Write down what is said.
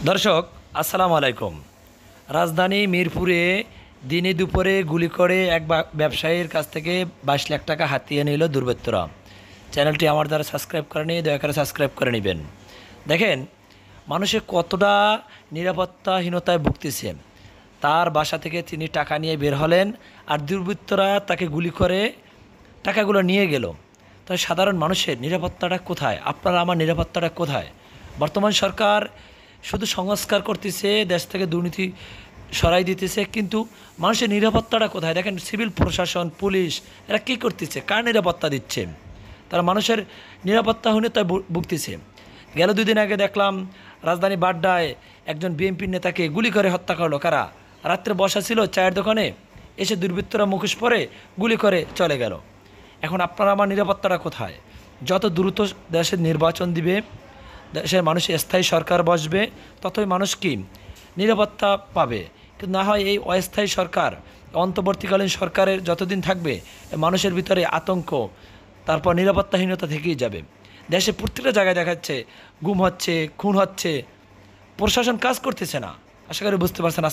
দর্শক আসসালামু আলাইকুম। রাজধানী মিরপুরে দিনে দুপুরে গুলি করে এক ব্যবসায়ীর কাছ থেকে 22 লাখ টাকা হাতিয়ে নিল দুর্বৃত্তরা। চ্যানেলটি আমার দ্বারা সাবস্ক্রাইব করেনি, দয়া করে সাবস্ক্রাইব করে নেবেন। দেখেন মানুষের কতটা নিরাপত্তাহীনতায় ভুগতেছে। তার বাসা থেকে তিনি টাকা নিয়ে বের হলেন, আর দুর্বৃত্তরা তাকে গুলি করে টাকাগুলো নিয়ে গেল। তাই সাধারণ মানুষের নিরাপত্তাটা কোথায়? আপনার আমার নিরাপত্তাটা কোথায়? বর্তমান সরকার শুধু সংস্কার করতেছে, দেশ থেকে দুর্নীতি সরাই দিতেছে, কিন্তু মানুষের নিরাপত্তাটা কোথায়? দেখেন সিভিল প্রশাসন, পুলিশ এরা কী করতেছে? কার নিরাপত্তা দিচ্ছে? তারা মানুষের নিরাপত্তাহীনতায় ভুগতেছে। গেল 2 দিন আগে দেখলাম রাজধানী বাড্ডায় একজন বিএনপির নেতাকে গুলি করে হত্যা করলো। কারা? রাত্রে বসা ছিল চায়ের দোকানে, এসে দুর্বৃত্তরা মুখোশ পরে গুলি করে চলে গেল। এখন আপনার আমার নিরাপত্তাটা কোথায়? যত দ্রুত দেশের নির্বাচন দিবে, দেশের মানুষ স্থায়ী সরকার বসবে, ততই মানুষ কি নিরাপত্তা পাবে। কিন্তু না হয় এই অস্থায়ী সরকার, অন্তর্বর্তীকালীন সরকারের যতদিন থাকবে, মানুষের ভিতরে আতঙ্ক, তারপর নিরাপত্তাহীনতা থেকেই যাবে। দেশে প্রত্যেকটা জায়গায় দেখাচ্ছে গুম হচ্ছে, খুন হচ্ছে, প্রশাসন কাজ করতেছে না। আশা করি বুঝতে পারছেন।